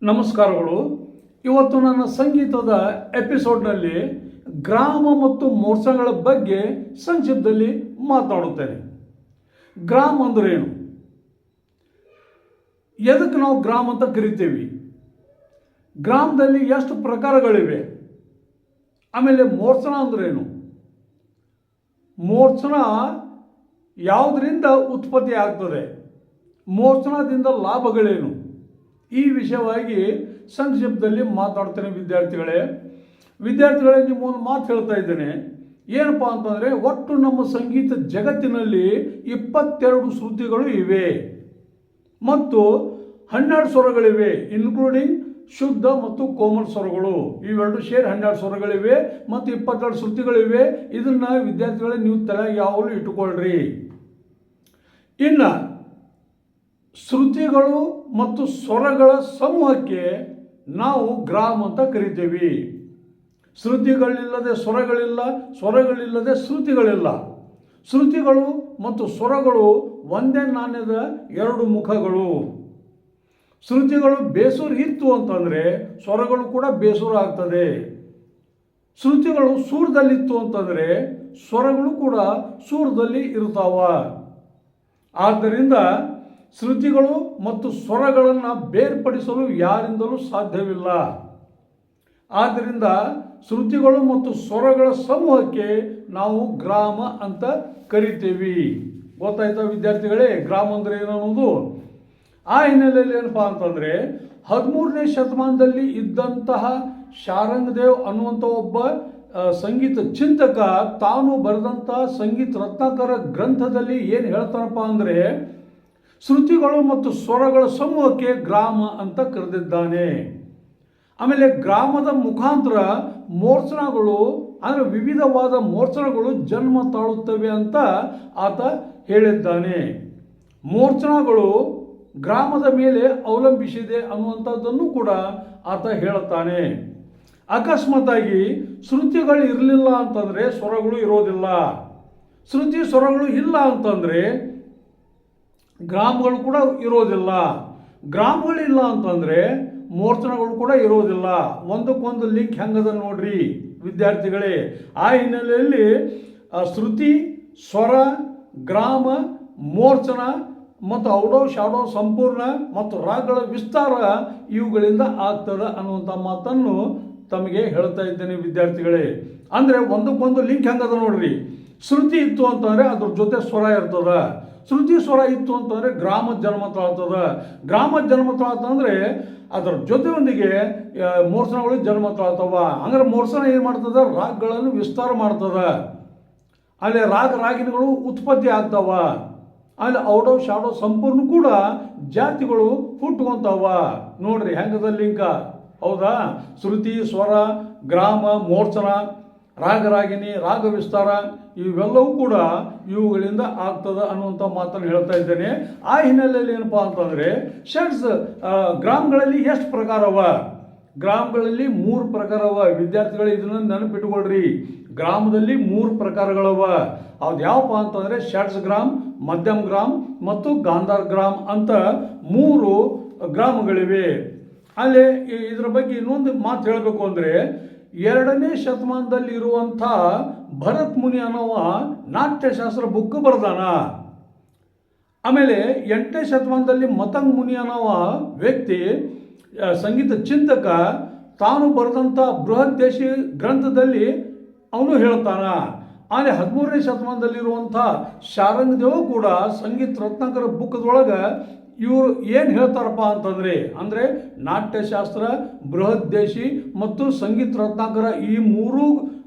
ನಮಸ್ಕಾರಗಳು. ಇವತ್ತು ನನ್ನ ಸಂಗೀತದ ಎಪಿಸೋಡ್ನಲ್ಲಿ ಗ್ರಾಮ ಮತ್ತು ಮೋರ್ಚಗಳ ಬಗ್ಗೆ ಸಂಕ್ಷಿಪ್ತದಲ್ಲಿ ಮಾತನಾಡುತ್ತೇನೆ. ಗ್ರಾಮ ಅಂದ್ರೆ ಏನು, ಎದಕ್ಕೆ ನಾವು ಗ್ರಾಮ ಅಂತ ಕರಿತೀವಿ, ಗ್ರಾಮದಲ್ಲಿ ಎಷ್ಟು ಪ್ರಕಾರಗಳಿವೆ, ಆಮೇಲೆ ಮೋರ್ಚನ ಅಂದ್ರೆ ಏನು, ಮೋರ್ಚನ ಯಾವುದರಿಂದ ಉತ್ಪತ್ತಿ ಆಗ್ತದೆ, ಮೋರ್ಚನದಿಂದ ಲಾಭಗಳೇನು, ಈ ವಿಷಯವಾಗಿ ಸಂಕ್ಷಿಪ್ತದಲ್ಲಿ ಮಾತಾಡ್ತೇನೆ. ವಿದ್ಯಾರ್ಥಿಗಳೇ ನಿಮ್ಮೊಂದು ಮಾತು ಹೇಳ್ತಾ ಇದ್ದೇನೆ. ಏನಪ್ಪ ಅಂತಂದರೆ, ಒಟ್ಟು ನಮ್ಮ ಸಂಗೀತ ಜಗತ್ತಿನಲ್ಲಿ 22 ಶ್ರುತಿಗಳು ಇವೆ ಮತ್ತು 12 ಸ್ವರಗಳಿವೆ, ಇನ್ಕ್ಲೂಡಿಂಗ್ ಶುದ್ಧ ಮತ್ತು ಕೋಮಲ್ ಸ್ವರಗಳು. ಇವೆರಡು ಸೇರಿ 12 ಸ್ವರಗಳಿವೆ ಮತ್ತು 22 ಶ್ರುತಿಗಳಿವೆ. ಇದನ್ನು ವಿದ್ಯಾರ್ಥಿಗಳೇ ನೀವು ತಲೆಗೆ ಯಾವಾಗಲೂ ಇಟ್ಟುಕೊಳ್ಳ್ರಿ. ಇನ್ನು ಶ್ರುತಿಗಳು ಮತ್ತು ಸ್ವರಗಳ ಸಮೂಹಕ್ಕೆ ನಾವು ಗ್ರಾಮ ಅಂತ ಕರಿತೀವಿ. ಶ್ರುತಿಗಳಿಲ್ಲದೆ ಸ್ವರಗಳಿಲ್ಲ, ಸ್ವರಗಳಿಲ್ಲದೆ ಶ್ರುತಿಗಳಿಲ್ಲ. ಶ್ರುತಿಗಳು ಮತ್ತು ಸ್ವರಗಳು ಒಂದೇ ನಾಣ್ಯದ ಎರಡು ಮುಖಗಳು. ಶ್ರುತಿಗಳು ಬೇಸೂರು ಇತ್ತು ಅಂತಂದರೆ ಸ್ವರಗಳು ಕೂಡ ಬೇಸೂರು ಆಗ್ತದೆ. ಶ್ರುತಿಗಳು ಸೂರದಲ್ಲಿತ್ತು ಅಂತಂದರೆ ಸ್ವರಗಳು ಕೂಡ ಸೂರದಲ್ಲಿ ಇರ್ತಾವ. ಆದ್ದರಿಂದ ಶ್ರುತಿಗಳು ಮತ್ತು ಸ್ವರಗಳನ್ನು ಬೇರ್ಪಡಿಸಲು ಯಾರಿಂದಲೂ ಸಾಧ್ಯವಿಲ್ಲ. ಆದ್ದರಿಂದ ಶ್ರುತಿಗಳು ಮತ್ತು ಸ್ವರಗಳ ಸಮೂಹಕ್ಕೆ ನಾವು ಗ್ರಾಮ ಅಂತ ಕರಿತೀವಿ. ಗೊತ್ತಾಯ್ತಾ ವಿದ್ಯಾರ್ಥಿಗಳೇ, ಗ್ರಾಮ ಅಂದರೆ ಏನು ಅನ್ನೋದು? ಆ ಹಿನ್ನೆಲೆಯಲ್ಲಿ ಏನಪ್ಪ ಅಂತಂದರೆ, 13ನೇ ಶತಮಾನದಲ್ಲಿ ಇದ್ದಂತಹ ಶಾರಂಗದೇವ್ ಅನ್ನುವಂಥ ಒಬ್ಬ ಸಂಗೀತ ಚಿಂತಕ ತಾನು ಬರೆದಂತಹ ಸಂಗೀತ ರತ್ನಾಕರ ಗ್ರಂಥದಲ್ಲಿ ಏನು ಹೇಳ್ತಾನಪ್ಪ ಅಂದರೆ, ಶ್ರುತಿಗಳು ಮತ್ತು ಸ್ವರಗಳ ಸಮೂಹಕ್ಕೆ ಗ್ರಾಮ ಅಂತ ಕರೆದಿದ್ದಾನೆ. ಆಮೇಲೆ ಗ್ರಾಮದ ಮುಖಾಂತರ ಮೋರ್ಚನಗಳು ಅಂದರೆ ವಿವಿಧವಾದ ಮೋರ್ಚನಗಳು ಜನ್ಮ ತಾಳುತ್ತವೆ ಅಂತ ಆತ ಹೇಳಿದ್ದಾನೆ. ಮೋರ್ಚನಗಳು ಗ್ರಾಮದ ಮೇಲೆ ಅವಲಂಬಿಸಿದೆ ಅನ್ನುವಂಥದ್ದನ್ನು ಕೂಡ ಆತ ಹೇಳುತ್ತಾನೆ. ಅಕಸ್ಮಾತ್ತಾಗಿ ಶ್ರುತಿಗಳು ಇರಲಿಲ್ಲ ಅಂತಂದರೆ ಸ್ವರಗಳು ಇರೋದಿಲ್ಲ. ಶ್ರುತಿ ಸ್ವರಗಳು ಇಲ್ಲ ಅಂತಂದರೆ ಗ್ರಾಮಗಳು ಕೂಡ ಇರೋದಿಲ್ಲ. ಗ್ರಾಮಗಳಿಲ್ಲ ಅಂತಂದರೆ ಮೋರ್ಚನಗಳು ಕೂಡ ಇರೋದಿಲ್ಲ. ಒಂದಕ್ಕೊಂದು ಲಿಂಕ್ ಹೆಂಗದ ನೋಡ್ರಿ ವಿದ್ಯಾರ್ಥಿಗಳೇ. ಆ ಹಿನ್ನೆಲೆಯಲ್ಲಿ ಶ್ರುತಿ, ಸ್ವರ, ಗ್ರಾಮ, ಮೋರ್ಚನ ಮತ್ತು ಔಡವ ಶಾಡೋ ಸಂಪೂರ್ಣ ಮತ್ತು ರಾಗಗಳ ವಿಸ್ತಾರ ಇವುಗಳಿಂದ ಆಗ್ತದೆ ಅನ್ನುವಂಥ ಮಾತನ್ನು ತಮಗೆ ಹೇಳ್ತಾ ಇದ್ದೇನೆ ವಿದ್ಯಾರ್ಥಿಗಳೇ. ಅಂದರೆ ಒಂದಕ್ಕೊಂದು ಲಿಂಕ್ ಹೆಂಗದ ನೋಡ್ರಿ. ಶ್ರುತಿ ಇತ್ತು ಅಂತಂದರೆ ಅದ್ರ ಜೊತೆ ಸ್ವರ ಇರ್ತದ. ಶ್ರುತಿ ಸ್ವರ ಇತ್ತು ಅಂತಂದರೆ ಗ್ರಾಮದ ಜನ್ಮ ತಾಳ್ತದ. ಗ್ರಾಮದ ಜನ್ಮ ತಾಳ್ತಂದರೆ ಅದರ ಜೊತೆಯೊಂದಿಗೆ ಮೋರ್ಚನಗಳು ಜನ್ಮ ತಾಳ್ತವ. ಅಂದ್ರೆ ಮೋರ್ಚನ ಏನು ಮಾಡ್ತದ, ರಾಗಗಳನ್ನು ವಿಸ್ತಾರ ಮಾಡ್ತದ. ಅಲ್ಲಿ ರಾಗಿಣಿಗಳು ಉತ್ಪತ್ತಿ ಆಗ್ತಾವ. ಅಲ್ಲಿ ಔಡವ್ ಶಾಡೋ ಸಂಪೂರ್ಣ ಕೂಡ ಜಾತಿಗಳು ಹುಟ್ಕೊಂತಾವ. ನೋಡ್ರಿ ಹೆಂಗದ ಲಿಂಕ, ಹೌದಾ? ಶ್ರುತಿ, ಸ್ವರ, ಗ್ರಾಮ, ಮೋರ್ಚನ, ರಾಗರಾಗಿಣಿ, ರಾಗ ವಿಸ್ತಾರ ಇವೆಲ್ಲವೂ ಕೂಡ ಇವುಗಳಿಂದ ಆಗ್ತದ ಅನ್ನುವಂಥ ಮಾತನ್ನು ಹೇಳ್ತಾ ಇದ್ದೇನೆ. ಆ ಹಿನ್ನೆಲೆಯಲ್ಲಿ ಏನಪ್ಪಾ ಅಂತಂದರೆ, ಗ್ರಾಮಗಳಲ್ಲಿ ಎಷ್ಟು ಪ್ರಕಾರವ? ಗ್ರಾಮಗಳಲ್ಲಿ 3 ಪ್ರಕಾರವ. ವಿದ್ಯಾರ್ಥಿಗಳು ಇದನ್ನು ನೆನಪಿಟ್ಟುಕೊಳ್ರಿ. ಗ್ರಾಮದಲ್ಲಿ 3 ಪ್ರಕಾರಗಳವ. ಅದು ಯಾವಪ್ಪ ಅಂತಂದರೆ ಷಡ್ಜ ಗ್ರಾಮ್, ಮಧ್ಯಮ ಗ್ರಾಮ್ ಮತ್ತು ಗಾಂಧಾರ್ ಗ್ರಾಮ್ ಅಂತ 3 ಗ್ರಾಮಗಳಿವೆ. ಅಲ್ಲಿ ಇದರ ಬಗ್ಗೆ ಇನ್ನೊಂದು ಮಾತು ಹೇಳಬೇಕು ಅಂದರೆ, 2ನೇ ಶತಮಾನದಲ್ಲಿ ಇರುವಂಥ ಭರತ್ ಮುನಿ ಅನ್ನೋವ ನಾಟ್ಯಶಾಸ್ತ್ರ ಬುಕ್ ಬರೆದಾನ. ಆಮೇಲೆ 8ನೇ ಶತಮಾನದಲ್ಲಿ ಮತಂಗ್ ಮುನಿ ಅನ್ನೋವ ವ್ಯಕ್ತಿ ಸಂಗೀತ ಚಿಂತಕ ತಾನು ಬರೆದಂಥ ಬೃಹದ್ದೇಶಿ ಗ್ರಂಥದಲ್ಲಿ ಅವನು ಹೇಳ್ತಾನ. ಆಮೇಲೆ 13ನೇ ಶತಮಾನದಲ್ಲಿರುವಂಥ ಶಾರಂಗದೇವ ಕೂಡ ಸಂಗೀತ ರತ್ನಾಕರ ಬುಕ್ದೊಳಗೆ ಇವರು ಏನು ಹೇಳ್ತಾರಪ್ಪ ಅಂತಂದರೆ, ಅಂದರೆ ನಾಟ್ಯಶಾಸ್ತ್ರ, ಬೃಹದ್ದೇಶಿ ಮತ್ತು ಸಂಗೀತ ರತ್ನಾಕರ ಈ 3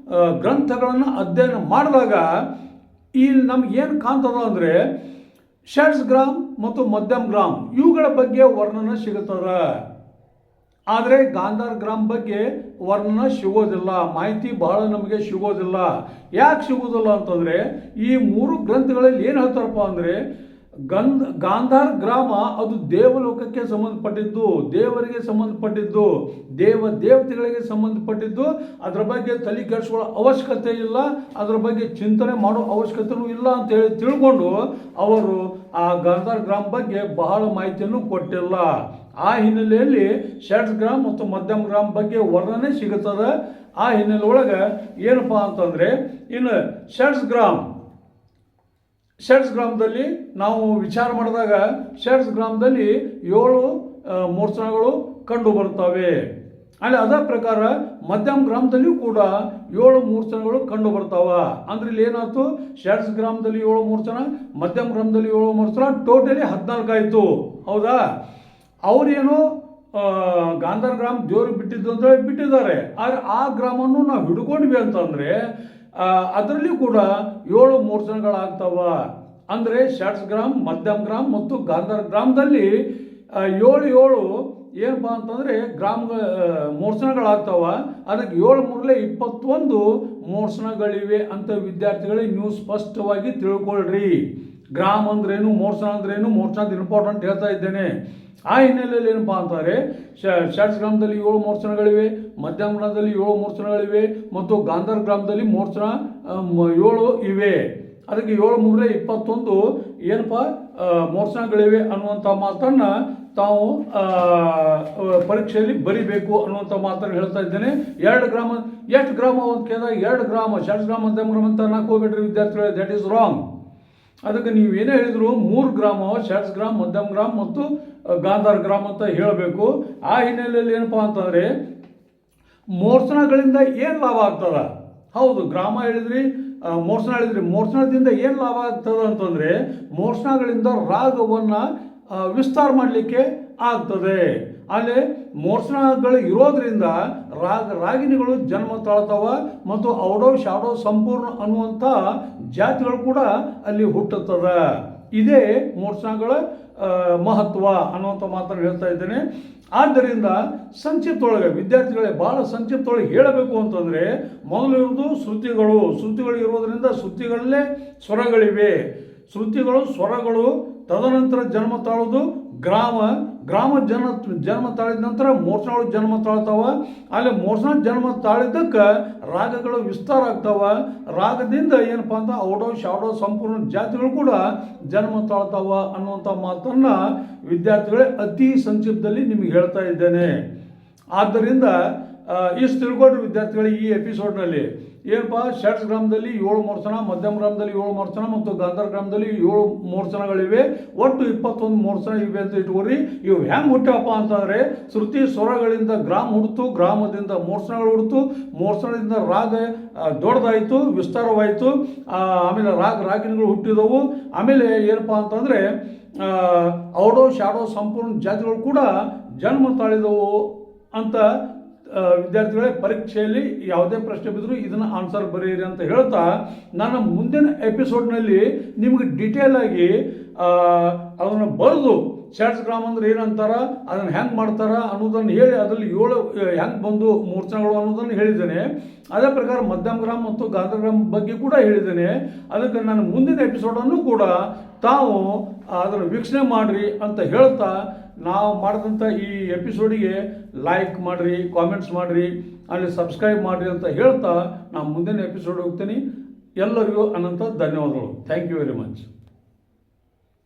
ಗ್ರಂಥಗಳನ್ನು ಅಧ್ಯಯನ ಮಾಡಿದಾಗ ಇಲ್ಲಿ ನಮ್ಗೆ ಏನು ಕಾಣ್ತದ ಅಂದರೆ, ಷಡ್ಜ ಗ್ರಾಮ್ ಮತ್ತು ಮಧ್ಯಮ ಗ್ರಾಮ್ ಇವುಗಳ ಬಗ್ಗೆ ವರ್ಣನ ಸಿಗುತ್ತದ. ಆದರೆ ಗಾಂಧಾರ್ ಗ್ರಾಮ್ ಬಗ್ಗೆ ವರ್ಣನ ಸಿಗೋದಿಲ್ಲ, ಮಾಹಿತಿ ಬಹಳ ನಮಗೆ ಸಿಗೋದಿಲ್ಲ. ಯಾಕೆ ಸಿಗೋದಿಲ್ಲ ಅಂತಂದರೆ, ಈ 3 ಗ್ರಂಥಗಳಲ್ಲಿ ಏನು ಹೇಳ್ತಾರಪ್ಪ ಅಂದರೆ, ಗಾಂಧಾರ ಗ್ರಾಮ ಅದು ದೇವಲೋಕಕ್ಕೆ ಸಂಬಂಧಪಟ್ಟಿದ್ದು, ದೇವರಿಗೆ ಸಂಬಂಧಪಟ್ಟಿದ್ದು, ದೇವತೆಗಳಿಗೆ ಸಂಬಂಧಪಟ್ಟಿದ್ದು. ಅದರ ಬಗ್ಗೆ ತಲೆ ಕೆಡಿಸ್ಕೊಳ್ಳೋ ಅವಶ್ಯಕತೆ ಇಲ್ಲ, ಅದರ ಬಗ್ಗೆ ಚಿಂತನೆ ಮಾಡೋ ಅವಶ್ಯಕತೆನೂ ಇಲ್ಲ ಅಂತ ಹೇಳಿ ತಿಳ್ಕೊಂಡು ಅವರು ಆ ಗಾಂಧಾರ ಗ್ರಾಮ ಬಗ್ಗೆ ಬಹಳ ಮಾಹಿತಿಯನ್ನು ಕೊಟ್ಟಿಲ್ಲ. ಆ ಹಿನ್ನೆಲೆಯಲ್ಲಿ ಶೆಡ್ಸ್ ಗ್ರಾಮ್ ಮತ್ತು ಮಧ್ಯಮ ಗ್ರಾಮ ಬಗ್ಗೆ ವರ್ಣನೆ ಸಿಗುತ್ತದೆ. ಆ ಹಿನ್ನೆಲೆ ಒಳಗೆ ಏನಪ್ಪ ಅಂತಂದರೆ, ಇನ್ನು ಶೆಡ್ಸ್ ಗ್ರಾಮದಲ್ಲಿ ನಾವು ವಿಚಾರ ಮಾಡಿದಾಗ ಶೆಡ್ಸ್ ಗ್ರಾಮದಲ್ಲಿ 7 ಮೂರ್ಛನೆಗಳು ಕಂಡು ಬರ್ತವೆ. ಅಲ್ಲಿ ಅದೇ ಪ್ರಕಾರ ಮಧ್ಯಮ ಗ್ರಾಮದಲ್ಲಿಯೂ ಕೂಡ 7 ಮೂರ್ಛನೆಗಳು ಕಂಡು ಬರ್ತಾವ. ಅಂದ್ರೆ ಇಲ್ಲಿ ಏನಾಯ್ತು, ಶೆಡ್ಸ್ ಗ್ರಾಮದಲ್ಲಿ 7 ಮೂರ್ಛನ, ಮಧ್ಯಮ ಗ್ರಾಮದಲ್ಲಿ 7 ಮೂರ್ಛನ, ಟೋಟಲಿ 14 ಆಯಿತು. ಹೌದಾ? ಅವ್ರೇನು ಗಾಂಧಾರ ಗ್ರಾಮ ದೇವ್ರಿಗೆ ಬಿಟ್ಟಿದ್ದು ಅಂತ ಹೇಳಿ ಬಿಟ್ಟಿದ್ದಾರೆ. ಆದರೆ ಆ ಗ್ರಾಮವನ್ನು ನಾವು ಹಿಡ್ಕೊಂಡ್ವಿ ಅಂತಂದರೆ ಅದರಲ್ಲಿ ಕೂಡ 7 ಮೂರ್ಛನೆಗಳಾಗ್ತಾವ. ಅಂದರೆ ಶೆಡ್ಸ್ ಗ್ರಾಮ್, ಮಧ್ಯಮ ಗ್ರಾಮ್ ಮತ್ತು ಗಾಂಧಾರ ಗ್ರಾಮದಲ್ಲಿ 7 ಏನಪ್ಪ ಅಂತಂದರೆ ಮೂರ್ಛನೆಗಳಾಗ್ತಾವ. ಅದಕ್ಕೆ 7 × 21 ಮೂರ್ಛನೆಗಳಿವೆ ಅಂತ ವಿದ್ಯಾರ್ಥಿಗಳಿಗೆ ನೀವು ಸ್ಪಷ್ಟವಾಗಿ ತಿಳ್ಕೊಳ್ರಿ. ಗ್ರಾಮ್ ಅಂದ್ರೇನು, ಮೂರ್ಛನ ಅಂದ್ರೇನು, ಮೂರ್ಛನದ ಇಂಪಾರ್ಟೆಂಟ್ ಹೇಳ್ತಾ ಇದ್ದೇನೆ. ಆ ಹಿನ್ನೆಲೆಯಲ್ಲಿ ಏನಪ್ಪ ಅಂತಾರೆ, ಶೆಡ್ಸ್ ಗ್ರಾಮದಲ್ಲಿ 7 ಮೂರ್ಛನೆಗಳಿವೆ, ಮಧ್ಯಮ ಗ್ರಾಮದಲ್ಲಿ 7 ಮೂರ್ಛನೆಗಳಿವೆ ಮತ್ತು ಗಾಂಧಾರ ಗ್ರಾಮದಲ್ಲಿ ಮೂರ್ಛನ 7 ಇವೆ. ಅದಕ್ಕೆ 7 × 21 ಏನಪ್ಪ ಮೂರ್ಛನೆಗಳಿವೆ ಅನ್ನುವಂಥ ಮಾತನ್ನು ತಾವು ಪರೀಕ್ಷೆಯಲ್ಲಿ ಬರಿಬೇಕು ಅನ್ನುವಂಥ ಮಾತನ್ನು ಹೇಳ್ತಾ ಇದ್ದೇನೆ. 2 ಗ್ರಾಮ ಎಷ್ಟು ಗ್ರಾಮ ಅಂತ ಕೇಳಿದಾಗ 2 ಗ್ರಾಮ, ಶೆಡ್ಸ್ ಗ್ರಾಮ ಮಧ್ಯಮ ಗ್ರಾಮ ಅಂತ ಅನ್ನಕ್ಕೆ ಹೋಗ್ಬೇಡ್ರಿ ವಿದ್ಯಾರ್ಥಿಗಳೇ, ದಟ್ ಈಸ್ ರಾಂಗ್. ಅದಕ್ಕೆ ನೀವೇನೇ ಹೇಳಿದ್ರು 3 ಗ್ರಾಮ ಶೆಡ್ಸ್ ಗ್ರಾಮ, ಮಧ್ಯಮ ಗ್ರಾಮ ಮತ್ತು ಗಾಂಧಾರ ಗ್ರಾಮ ಅಂತ ಹೇಳಬೇಕು. ಆ ಹಿನ್ನೆಲೆಯಲ್ಲಿ ಏನಪ್ಪ ಅಂತಂದರೆ ಮೂರ್ಛನೆಗಳಿಂದ ಏನು ಲಾಭ ಆಗ್ತದ? ಹೌದು, ಗ್ರಾಮ ಹೇಳಿದ್ರಿ, ಮೂರ್ಛನ ಹೇಳಿದ್ರಿ. ಮೂರ್ಛನದಿಂದ ಏನು ಲಾಭ ಆಗ್ತದೆ ಅಂತಂದರೆ ಮೂರ್ಛನಗಳಿಂದ ರಾಗವನ್ನು ವಿಸ್ತಾರ ಮಾಡಲಿಕ್ಕೆ ಆಗ್ತದೆ. ಅಲ್ಲಿ ಮೂರ್ಛನಗಳು ಇರೋದ್ರಿಂದ ರಾಗಿಣಿಗಳು ಜನ್ಮ ತಾಳ್ತಾವ ಮತ್ತು ಔಡೋ ಶಾಡೋ ಸಂಪೂರ್ಣ ಅನ್ನುವಂಥ ಜಾತಿಗಳು ಕೂಡ ಅಲ್ಲಿ ಹುಟ್ಟುತ್ತದ. ಇದೇ ಮೂರ್ಛನಗಳ ಮಹತ್ವ ಅನ್ನುವಂಥ ಮಾತನ್ನು ಹೇಳ್ತಾ ಇದ್ದೇನೆ. ಆದ್ದರಿಂದ ಸಂಕ್ಷಿಪ್ತೊಳಗೆ ವಿದ್ಯಾರ್ಥಿಗಳೇ ಭಾಳ ಸಂಕ್ಷಿಪ್ತೊಳಗೆ ಹೇಳಬೇಕು ಅಂತಂದರೆ ಮೊದಲು ಇರೋದು ಶ್ರುತಿಗಳು ಇರೋದರಿಂದ ಶ್ರುತಿಗಳಲ್ಲೇ ಸ್ವರಗಳಿವೆ. ಶ್ರುತಿಗಳು, ಸ್ವರಗಳು, ತದನಂತರ ಜನ್ಮ ತಾಳೋದು ಗ್ರಾಮ ಜನ್ಮ ತಾಳಿದ ನಂತರ ಮೂರ್ಛನಗಳು ಜನ್ಮ ತಾಳ್ತಾವ. ಅಲ್ಲಿ ಮೂರ್ಛನ ಜನ್ಮ ತಾಳಿದ್ದಕ್ಕೆ ರಾಗಗಳು ವಿಸ್ತಾರ ಆಗ್ತಾವ. ರಾಗದಿಂದ ಏನಪ್ಪ ಅಂತ ಔಡೋ ಶಾಡೋ ಸಂಪೂರ್ಣ ಜಾತಿಗಳು ಕೂಡ ಜನ್ಮ ತಾಳ್ತಾವ ಅನ್ನುವಂಥ ಮಾತನ್ನು ವಿದ್ಯಾರ್ಥಿಗಳೇ ಅತಿ ಸಂಕ್ಷಿಪ್ತದಲ್ಲಿ ನಿಮಗೆ ಹೇಳ್ತಾ ಇದ್ದೇನೆ. ಆದ್ದರಿಂದ ಇಷ್ಟು ತಿಳ್ಕೊಂಡ್ರೆ ವಿದ್ಯಾರ್ಥಿಗಳಿಗೆ ಈ ಎಪಿಸೋಡ್ನಲ್ಲಿ ಏನಪ್ಪ, ಶೆಡ್ಸ್ ಗ್ರಾಮದಲ್ಲಿ 7 ಮೂರ್ಛನ, ಮಧ್ಯಮ ಗ್ರಾಮದಲ್ಲಿ 7 ಮೂರ್ಛನ ಮತ್ತು ಗಾಂಧಾರ ಗ್ರಾಮದಲ್ಲಿ 7 ಮೂರ್ಛನಗಳಿವೆ. ಒಟ್ಟು 21 ಮೂರ್ಛನ ಇವೆ ಅಂತ ಇಟ್ಕೋರಿ. ಇವು ಹೆಂಗೆ ಹುಟ್ಟಪ್ಪ ಅಂತಂದರೆ ಶ್ರುತಿ ಸ್ವರಗಳಿಂದ ಗ್ರಾಮ ಹುಡ್ತು, ಗ್ರಾಮದಿಂದ ಮೂರ್ಛನಗಳು ಹುಡ್ತು, ಮೂರ್ಛನದಿಂದ ರಾಗ ದೊಡ್ಡದಾಯಿತು, ವಿಸ್ತಾರವಾಯಿತು. ಆಮೇಲೆ ರಾಗಿಣಿಗಳು ಹುಟ್ಟಿದವು. ಆಮೇಲೆ ಏನಪ್ಪ ಅಂತಂದರೆ ಔಡೋ ಶಾಡೋ ಸಂಪೂರ್ಣ ಜಾತಿಗಳು ಕೂಡ ಜನ್ಮ ತಾಳಿದವು ಅಂತ ವಿದ್ಯಾರ್ಥಿಗಳೇ ಪರೀಕ್ಷೆಯಲ್ಲಿ ಯಾವುದೇ ಪ್ರಶ್ನೆ ಬಿದ್ದರೂ ಇದನ್ನು ಆನ್ಸರ್ ಬರೆಯಿರಿ ಅಂತ ಹೇಳ್ತಾ, ನಾನು ಮುಂದಿನ ಎಪಿಸೋಡ್ನಲ್ಲಿ ನಿಮಗೆ ಡೀಟೇಲ್ ಆಗಿ ಅದನ್ನು ಬರೆದು ಶೆಡ್ಸ್ ಗ್ರಾಮ ಅಂದ್ರೆ ಏನಂತಾರ, ಅದನ್ನು ಹೆಂಗೆ ಮಾಡ್ತಾರ ಅನ್ನೋದನ್ನು ಹೇಳಿ ಅದರಲ್ಲಿ 7 ಹೆಂಗೆ ಬಂದು ಮೂರ್ಛನೆಗಳು ಅನ್ನೋದನ್ನು ಹೇಳಿದ್ದೇನೆ. ಅದೇ ಪ್ರಕಾರ ಮಧ್ಯಮ ಗ್ರಾಮ ಮತ್ತು ಗಾಂಧಾರ ಗ್ರಾಮ ಬಗ್ಗೆ ಕೂಡ ಹೇಳಿದ್ದೇನೆ. ಅದಕ್ಕೆ ನಾನು ಮುಂದಿನ ಎಪಿಸೋಡನ್ನು ಕೂಡ ತಾವು ಅದನ್ನು ವೀಕ್ಷಣೆ ಮಾಡಿರಿ ಅಂತ ಹೇಳ್ತಾ, ನಾವು ಮಾಡಿದಂಥ ಈ ಎಪಿಸೋಡಿಗೆ ಲೈಕ್ ಮಾಡಿರಿ, ಕಾಮೆಂಟ್ಸ್ ಮಾಡಿರಿ, ಅಲ್ಲಿ ಸಬ್ಸ್ಕ್ರೈಬ್ ಮಾಡಿರಿ ಅಂತ ಹೇಳ್ತಾ ನಾನು ಮುಂದಿನ ಎಪಿಸೋಡ್ ಹೋಗ್ತೀನಿ. ಎಲ್ಲರಿಗೂ ಅನಂತ ಧನ್ಯವಾದಗಳು. Thank you very much.